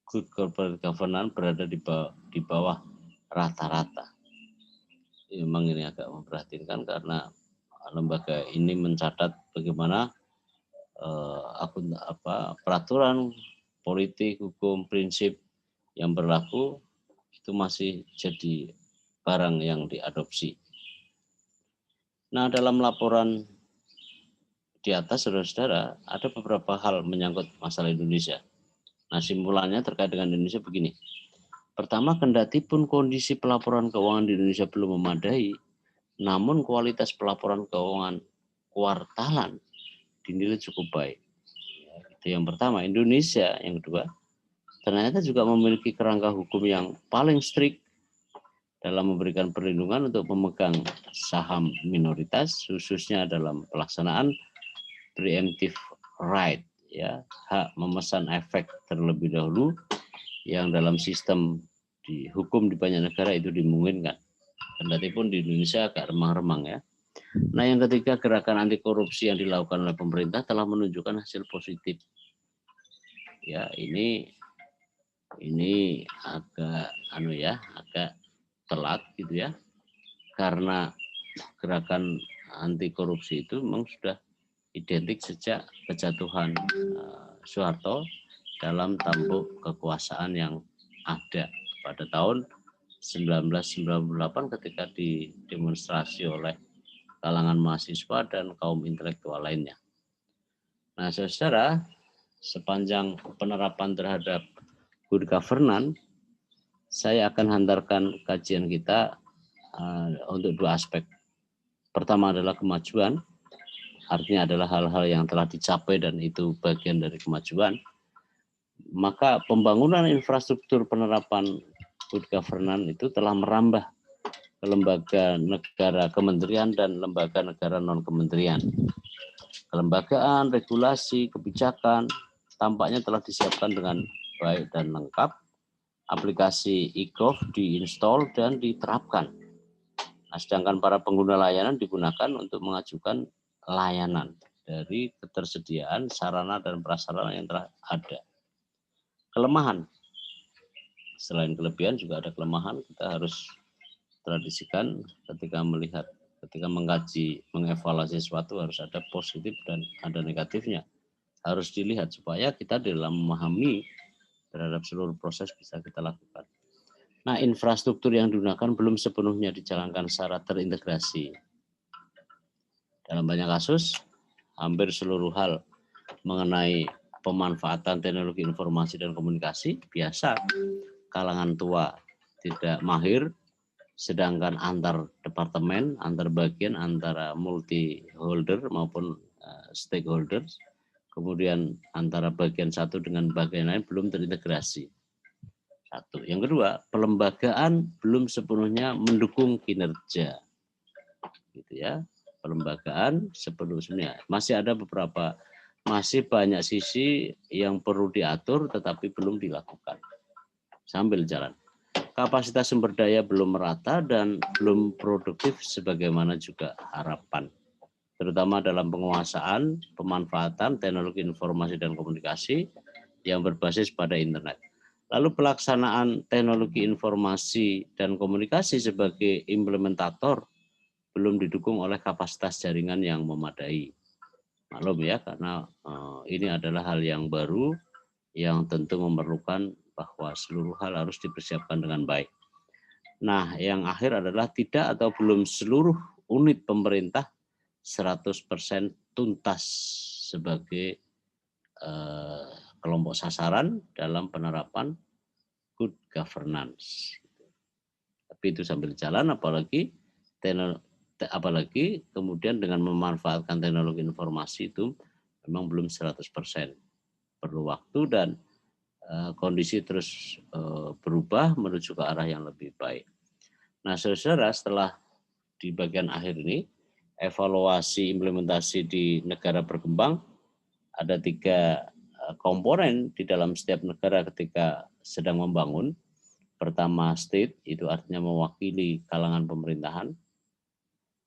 good corporate governance berada di bawah rata-rata. Memang ini agak memprihatinkan karena lembaga ini mencatat bagaimana peraturan politik, hukum, prinsip yang berlaku itu masih jadi barang yang diadopsi. Nah, dalam laporan di atas, saudara-saudara, ada beberapa hal menyangkut masalah Indonesia. Nah, simpulannya terkait dengan Indonesia begini. Pertama, kendati pun kondisi pelaporan keuangan di Indonesia belum memadai, namun kualitas pelaporan keuangan kuartalan dinilai cukup baik. Itu yang pertama. Indonesia, yang kedua, ternyata juga memiliki kerangka hukum yang paling strict dalam memberikan perlindungan untuk pemegang saham minoritas, khususnya dalam pelaksanaan preemptive right, ya, hak memesan efek terlebih dahulu yang dalam sistem di hukum di banyak negara itu dimungkinkan. Kendati pun di Indonesia agak remang-remang, ya. Nah, yang ketiga, gerakan anti korupsi yang dilakukan oleh pemerintah telah menunjukkan hasil positif. Ya, ini agak agak telat gitu ya. Karena gerakan anti korupsi itu memang sudah identik sejak kejatuhan Soeharto dalam tampuk kekuasaan yang ada pada tahun 1998 ketika didemonstrasi oleh kalangan mahasiswa dan kaum intelektual lainnya. Nah, saudara, sepanjang penerapan terhadap good governance, saya akan hantarkan kajian kita untuk dua aspek. Pertama adalah kemajuan, artinya adalah hal-hal yang telah dicapai dan itu bagian dari kemajuan. Maka pembangunan infrastruktur penerapan good governance itu telah merambah ke lembaga negara kementerian dan lembaga negara non-kementerian. Kelembagaan, regulasi, kebijakan tampaknya telah disiapkan dengan baik dan lengkap. Aplikasi e-gov diinstal dan diterapkan. Nah, sedangkan para pengguna layanan digunakan untuk mengajukan layanan dari ketersediaan sarana dan prasarana yang telah ada. Kelemahan, selain kelebihan juga ada kelemahan. Kita harus tradisikan ketika mengkaji, mengevaluasi sesuatu harus ada positif dan ada negatifnya. Harus dilihat supaya kita dalam memahami terhadap seluruh proses bisa kita lakukan. Nah, infrastruktur yang digunakan belum sepenuhnya dijalankan secara terintegrasi. Dalam banyak kasus, hampir seluruh hal mengenai pemanfaatan teknologi informasi dan komunikasi biasa kalangan tua tidak mahir, sedangkan antar departemen, antar bagian, antara multi holder maupun stakeholders, kemudian antara bagian satu dengan bagian lain belum terintegrasi. Satu. Yang kedua, pelembagaan belum sepenuhnya mendukung kinerja. Gitu ya. Pelembagaan sepenuhnya. Masih ada masih banyak sisi yang perlu diatur tetapi belum dilakukan. Sambil jalan. Kapasitas sumber daya belum merata dan belum produktif sebagaimana juga harapan. Terutama dalam penguasaan, pemanfaatan teknologi informasi dan komunikasi yang berbasis pada internet. Lalu pelaksanaan teknologi informasi dan komunikasi sebagai implementator belum didukung oleh kapasitas jaringan yang memadai. Maklum ya, karena ini adalah hal yang baru yang tentu memerlukan bahwa seluruh hal harus dipersiapkan dengan baik. Nah, yang akhir adalah tidak atau belum seluruh unit pemerintah 100% tuntas sebagai kelompok sasaran dalam penerapan good governance. Tapi itu sambil jalan, apalagi kemudian dengan memanfaatkan teknologi informasi itu memang belum 100%. Perlu waktu dan kondisi terus berubah menuju ke arah yang lebih baik. Nah, saudara, setelah di bagian akhir ini, evaluasi implementasi di negara berkembang, ada 3 komponen di dalam setiap negara ketika sedang membangun. Pertama, state, itu artinya mewakili kalangan pemerintahan.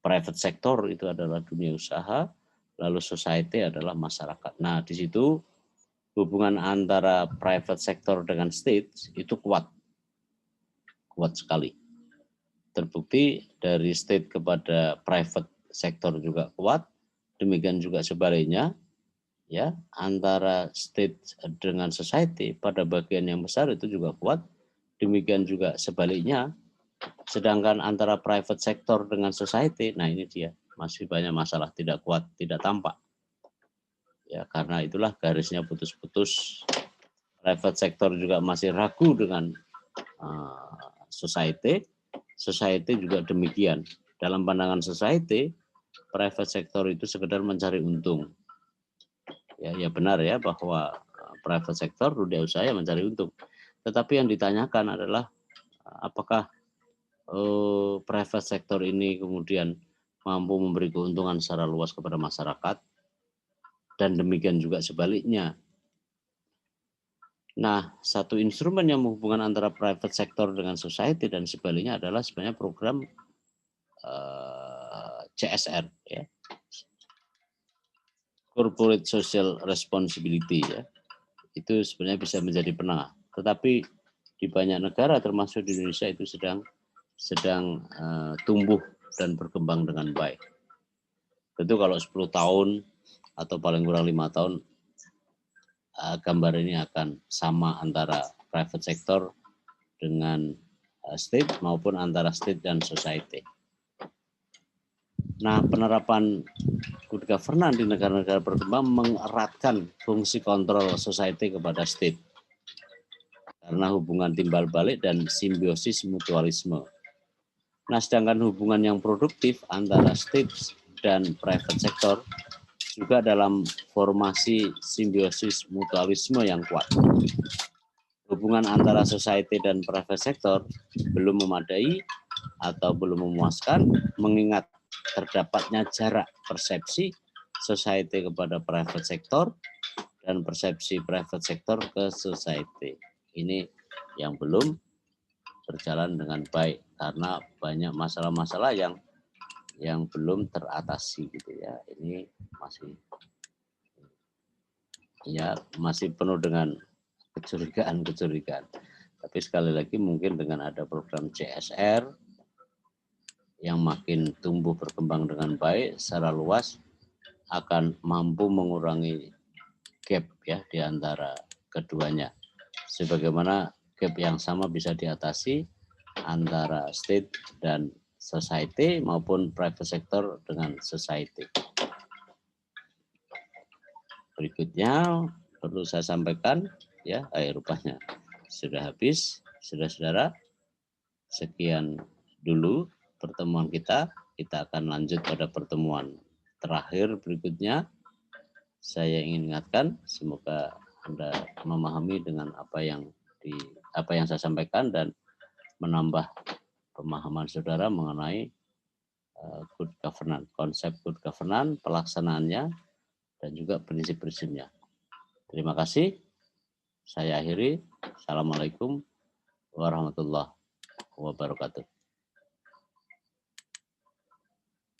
Private sector itu adalah dunia usaha, lalu society adalah masyarakat. Nah, di situ hubungan antara private sector dengan state itu kuat sekali. Terbukti dari state kepada private sector juga kuat, demikian juga sebaliknya, ya, antara state dengan society pada bagian yang besar itu juga kuat, demikian juga sebaliknya. Sedangkan antara private sector dengan society, nah ini dia masih banyak masalah, tidak kuat, tidak tampak. Ya, karena itulah garisnya putus-putus. Private sector juga masih ragu dengan society. Society juga demikian. Dalam pandangan society, private sector itu sekedar mencari untung. Ya benar ya bahwa private sector dunia usaha mencari untung. Tetapi yang ditanyakan adalah apakah private sector ini kemudian mampu memberi keuntungan secara luas kepada masyarakat, dan demikian juga sebaliknya. Nah, satu instrumen yang menghubungkan antara private sector dengan society dan sebaliknya adalah sebenarnya program CSR, ya, Corporate Social Responsibility, ya. Itu sebenarnya bisa menjadi penengah. Tetapi di banyak negara termasuk di Indonesia itu sedang tumbuh dan berkembang dengan baik. Tentu kalau 10 tahun atau paling kurang 5 tahun gambar ini akan sama antara private sector dengan state maupun antara state dan society. Nah, penerapan good governance di negara-negara berkembang mengeratkan fungsi kontrol society kepada state karena hubungan timbal balik dan simbiosis mutualisme. Nah, sedangkan hubungan yang produktif antara state dan private sector juga dalam formasi simbiosis mutualisme yang kuat. Hubungan antara society dan private sector belum memadai atau belum memuaskan mengingat terdapatnya jarak persepsi society kepada private sector dan persepsi private sector ke society. Ini yang belum berjalan dengan baik karena banyak masalah-masalah yang belum teratasi gitu ya. Ini masih penuh dengan kecurigaan. Tapi sekali lagi mungkin dengan ada program CSR yang makin tumbuh berkembang dengan baik secara luas akan mampu mengurangi gap ya di antara keduanya. Sebagaimana gap yang sama bisa diatasi antara state dan society maupun private sector dengan society. Berikutnya perlu saya sampaikan ya, rupanya sudah habis, saudara-saudara. Sekian dulu pertemuan kita. Kita akan lanjut pada pertemuan terakhir berikutnya. Saya ingin ingatkan, semoga Anda memahami dengan apa yang saya sampaikan dan menambah pemahaman saudara mengenai good governance, konsep good governance, pelaksanaannya, dan juga prinsip-prinsipnya. Terima kasih. Saya akhiri. Assalamualaikum warahmatullahi wabarakatuh.